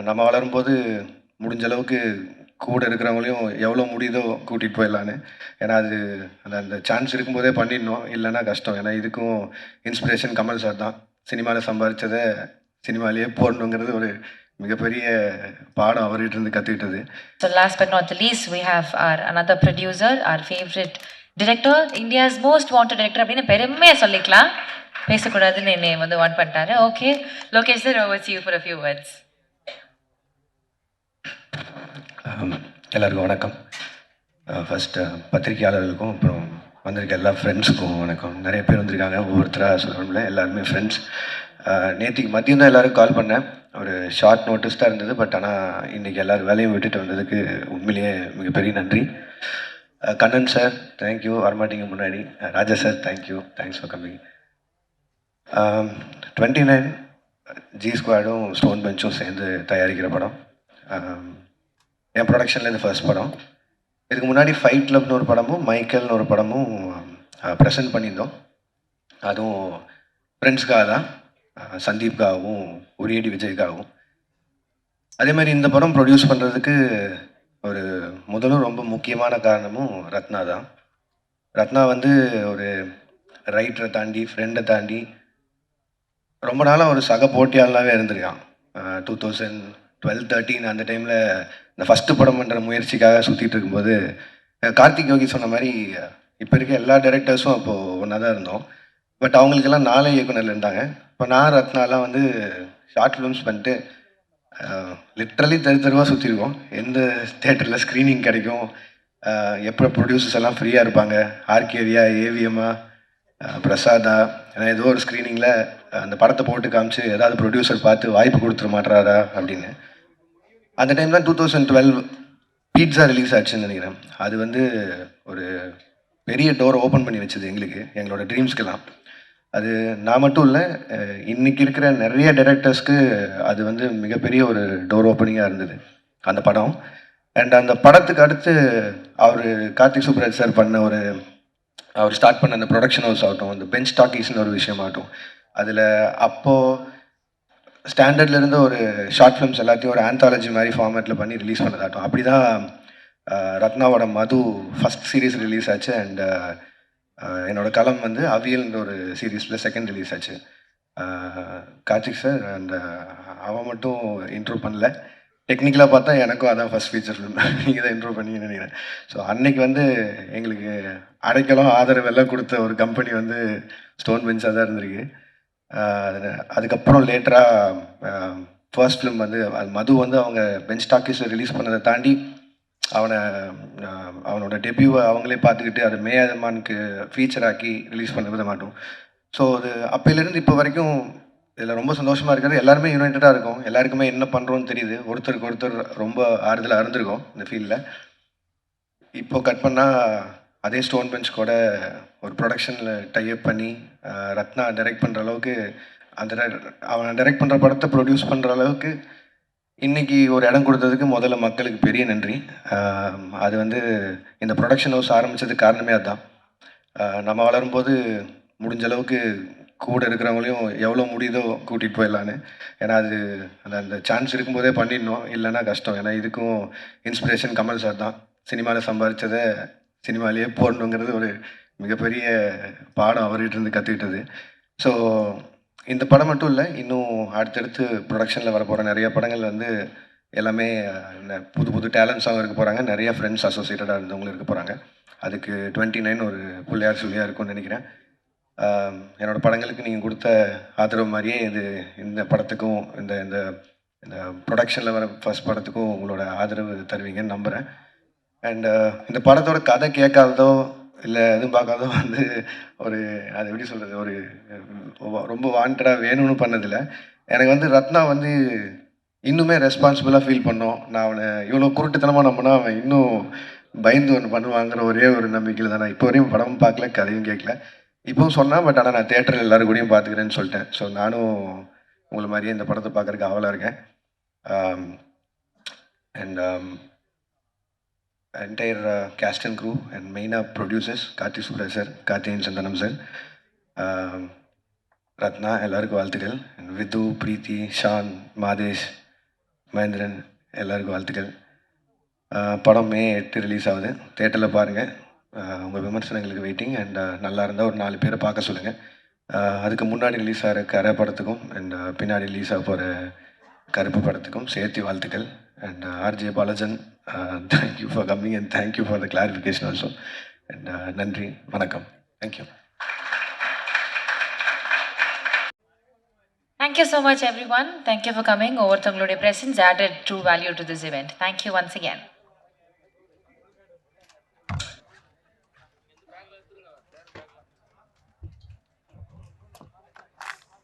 நம்ம வளரும்போது முடிஞ்ச அளவுக்கு கூட இருக்கிறவங்களையும் எவ்வளோ முடியுதோ கூட்டிகிட்டு போயிடலான்னு. ஏன்னா அது அந்த அந்த சான்ஸ் இருக்கும்போதே பண்ணிடணும். இல்லைன்னா கஷ்டம். ஏன்னா இதுக்கும் இன்ஸ்பிரேஷன் கமல் சார் தான். சினிமாவில் சம்பாதிச்சத சினிமாலேயே போடணுங்கிறது ஒரு மிகப்பெரிய பாடம் அவர்கிட்ட இருந்து கற்றுக்கிட்டது. So last but not the least, we have our another producer, our favorite director, India's most wanted director அப்படின்னு பெருமையாக சொல்லிக்கலாம். பேசக்கூடாதுன்னு என்னை வந்து வான் பண்ணிட்டாரு. Okay, Lokesh sir, over to you for a few words. எல்லாருக்கும் வணக்கம். ஃபஸ்ட்டு பத்திரிகையாளர்களுக்கும் அப்புறம் வந்திருக்க எல்லா ஃப்ரெண்ட்ஸுக்கும் வணக்கம். நிறைய பேர் வந்திருக்காங்க, ஒவ்வொருத்தராக சொல்லணும்ல, எல்லாருமே ஃப்ரெண்ட்ஸ். நேற்றுக்கு மதியம் தான் எல்லோரும் கால் பண்ணேன். ஒரு ஷார்ட் நோட்டீஸ் தான் இருந்தது. பட் ஆனால் இன்றைக்கி எல்லோரும் வேலையும் விட்டுட்டு வந்ததுக்கு உண்மையிலேயே மிகப்பெரிய நன்றி. கண்ணன் சார் தேங்க்யூ, வரமாட்டிங்க முன்னாடி. Raja sir thank you, thanks for coming. 29 G ஸ்குவாடும் ஸ்டோன் பெஞ்சும் சேர்ந்து தயாரிக்கிற படம். என் ப்ரொடக்ஷனில் இது ஃபர்ஸ்ட் படம். இதுக்கு முன்னாடி ஃபைட் கிளப்னு ஒரு படமும் மைக்கேல்னு ஒரு படமும் ப்ரெசென்ட் பண்ணியிருந்தோம். அதுவும் ஃப்ரெண்ட்ஸ்க்காக தான், சந்தீப்காகவும் உரியடி விஜய்க்காகவும். அதே மாதிரி இந்த படம் ப்ரொடியூஸ் பண்ணுறதுக்கு ஒரு முதலும் ரொம்ப முக்கியமான காரணமும் ரத்னா தான். ரத்னா வந்து ஒரு ரைட்டரை தாண்டி, ஃப்ரெண்டை தாண்டி ரொம்ப நாளாக ஒரு சக போட்டியாளனாகவே இருந்திருக்கான். 2012-13 அந்த டைமில் இந்த ஃபஸ்ட்டு படம் பண்ணுற முயற்சிக்காக சுற்றிட்டு இருக்கும்போது கார்த்திக் யோகி சொன்ன மாதிரி இப்போ இருக்க எல்லா டைரக்டர்ஸும் அப்போது ஒன்றா தான் இருந்தோம். பட் அவங்களுக்கெல்லாம் 4 இயக்குனர் இருந்தாங்க. இப்போ நான் ரத்னாலாம் வந்து ஷார்ட் ஃபிலிம்ஸ் பண்ணிட்டு லிட்ரலி தெருவாக சுற்றிருக்கோம். எந்த தேட்டரில் ஸ்க்ரீனிங் கிடைக்கும், எப்போ ப்ரொடியூசர்ஸ் எல்லாம் ஃப்ரீயாக இருப்பாங்க, ஆர்கேவியா, ஏவிஎம்மா, பிரசாதா, ஏன்னா ஏதோ ஒரு ஸ்க்ரீனிங்கில் அந்த படத்தை போட்டு காமிச்சு ஏதாவது ப்ரொடியூசர் பார்த்து வாய்ப்பு கொடுத்துட மாட்டுறாரா அப்படின்னு. அந்த டைம் தான் 2012 பீட்சா ரிலீஸ் ஆச்சுன்னு நினைக்கிறேன். அது வந்து ஒரு பெரிய டோரை ஓப்பன் பண்ணி வச்சது எங்களுக்கு, எங்களோட ட்ரீம்ஸ்க்கெல்லாம். அது நான் மட்டும் இல்லை, இன்றைக்கி இருக்கிற நிறைய டைரக்டர்ஸ்க்கு அது வந்து மிகப்பெரிய ஒரு டோர் ஓப்பனிங்காக இருந்தது அந்த படம். அண்ட் அந்த படத்துக்கு அடுத்து அவர் கார்த்திக் சுப்ராஜ் சார் பண்ண அவர் ஸ்டார்ட் பண்ண அந்த ப்ரொடக்ஷன் ஹவுஸ் ஆகட்டும், அந்த பெஞ்ச் டாக்கீஸ்னு ஒரு விஷயமாகட்டும், அதில் அப்போது ஸ்டாண்டர்டில் இருந்த ஒரு ஷார்ட் ஃபிலிம்ஸ் எல்லாத்தையும் ஒரு ஆந்தாலஜி மாதிரி ஃபார்மேட்டில் பண்ணி ரிலீஸ் பண்ணதாகட்டும். அப்படி தான் ரத்னாவோட மது ஃபஸ்ட் சீரீஸ் ரிலீஸ் ஆச்சு. அண்ட் என்னோட களம் வந்து அவியல்ன்ற ஒரு சீரீஸில் செகண்ட் ரிலீஸ் ஆச்சு. கார்த்திக் சார் அண்ட் அவன் மட்டும் இன்ட்ரோ பண்ணல. டெக்னிக்கலாக பார்த்தா எனக்கும் அதான் ஃபஸ்ட் ஃபீச்சர் ஃபிலிம். நீங்கள் தான் இன்ட்ரோ பண்ணீங்கன்னு நினைக்கிறேன். ஸோ அன்னைக்கு வந்து எங்களுக்கு அடைக்கலம் ஆதரவு எல்லாம் கொடுத்த ஒரு கம்பெனி வந்து ஸ்டோன் பெஞ்சாக தான் இருந்திருக்கு. அதுக்கப்புறம் லேட்டராக ஃபர்ஸ்ட் ஃபிலிம் வந்து மது வந்து அவங்க பெஞ்ச் டாக்கீஸில் ரிலீஸ் பண்ணதை தாண்டி அவனோட டெபியூவை அவங்களே பார்த்துக்கிட்டு அதை மேயாதமானுக்கு ஃபீச்சர் ஆக்கி ரிலீஸ் பண்ண விட மாட்டோம். ஸோ அது அப்போலேருந்து இப்போ வரைக்கும் இதில் ரொம்ப சந்தோஷமாக இருக்கிறது. எல்லாருமே யுனைட்டடாக இருக்கும், எல்லாருக்குமே என்ன பண்ணுறோன்னு தெரியுது, ஒருத்தருக்கு ஒருத்தர் ரொம்ப ஆறுதலாக இருந்திருக்கோம் இந்த ஃபீல்டில். இப்போ கட் பண்ணால் அதே ஸ்டோன் பெஞ்ச் கூட ஒரு ப்ரொடக்ஷனில் டைப் பண்ணி ரத்னா டைரக்ட் பண்ணுற அளவுக்கு, அந்த அவன் டைரக்ட் பண்ணுற படத்தை ப்ரொடியூஸ் பண்ணுற அளவுக்கு இன்றைக்கி ஒரு இடம் கொடுத்ததுக்கு முதல்ல மக்களுக்கு பெரிய நன்றி. அது வந்து இந்த ப்ரொடக்ஷன் ஹவுஸ் ஆரம்பித்ததுக்கு காரணமே அதுதான். நம்ம வளரும்போது முடிஞ்ச அளவுக்கு கூட இருக்கிறவங்களையும் எவ்வளோ முடியுதோ கூட்டிகிட்டு போயிடலான்னு. ஏன்னா அது அந்த அந்த சான்ஸ் இருக்கும்போதே பண்ணிடணும். இல்லைன்னா கஷ்டம். ஏன்னா இதுக்கும் இன்ஸ்பிரேஷன் கமல் சார் தான். சினிமாவில் சம்பாதிச்சதை சினிமாலேயே போடணுங்கிறது ஒரு மிகப்பெரிய பாடம் அவர்கிட்ட இருந்து கற்றுக்கிட்டது. ஸோ இந்த படம் மட்டும் இல்லை, இன்னும் அடுத்தடுத்து ப்ரொடக்ஷனில் வரப்போகிற நிறைய படங்கள் வந்து எல்லாமே புது புது டேலண்ட்ஸாகவும் இருக்க போகிறாங்க. நிறைய ஃப்ரெண்ட்ஸ் அசோசியேட்டடாக இருந்தவங்களும் இருக்க போகிறாங்க. அதுக்கு 29 ஒரு பிள்ளையார் சொல்லியாக இருக்கும்னு நினைக்கிறேன். என்னோடய படங்களுக்கு நீங்கள் கொடுத்த ஆதரவு மாதிரியே இந்த படத்துக்கும் இந்த இந்த இந்த ப்ரொடக்ஷனில் வர ஃபர்ஸ்ட் படத்துக்கும் உங்களோட ஆதரவு தருவீங்கன்னு நம்புகிறேன். அண்ட் இந்த படத்தோட கதை கேட்காததோ இல்லை எதுவும் பார்க்காதோ வந்து ஒரு அது எப்படி சொல்கிறது, ஒரு ரொம்ப வாண்டடாக வேணும்னு பண்ணதில்லை. எனக்கு வந்து ரத்னா வந்து இன்னுமே ரெஸ்பான்சிபிளாக ஃபீல் பண்ணோம். நான் அவனை இவ்வளோ குருட்டுத்தனமாக நம்பினா அவன் இன்னும் பயந்து ஒன்று பண்ணுவாங்கிற ஒரே ஒரு நம்பிக்கையில் தான். நான் இப்போ வரையும் படமும் பார்க்கல, கதையும் கேட்கல. இப்போவும் சொன்னேன், பட் ஆனால் நான் தேட்டரில் எல்லோரும் கூடயும் பார்த்துக்கிறேன்னு சொல்லிட்டேன். ஸோ நானும் உங்களை மாதிரியே இந்த படத்தை பார்க்குறதுக்கு ஆவலாக இருக்கேன். And entire cast and crew and main producers Karthik Subraj sir, Karthikeyan Sandanam sir, Ratna எல்லாருக்கும் வாழ்த்துக்கள். விது, பிரீத்தி, ஷான், மாதேஷ், மகேந்திரன் எல்லாருக்கும் வாழ்த்துக்கள். படம் மே 8 ரிலீஸ் ஆகுது. தேட்டரில் பாருங்கள். உங்கள் விமர்சனங்களுக்கு வெயிட்டிங். அண்ட் நல்லா இருந்தால் ஒரு 4 பேரை பார்க்க சொல்லுங்கள். அதுக்கு முன்னாடி ரிலீஸ் ஆகிற கரை படத்துக்கும் அண்ட் பின்னாடி ரிலீஸ் ஆக போகிற கருப்பு படத்துக்கும் சேர்த்து வாழ்த்துக்கள். And RJ Balajan, thank you for coming and thank you for the clarification also. And நன்றி, வணக்கம், thank you. Thank you so much, everyone. Thank you for coming. ஒவ்வொருத்தவங்களுடைய presence added true value to this event. Thank you once again.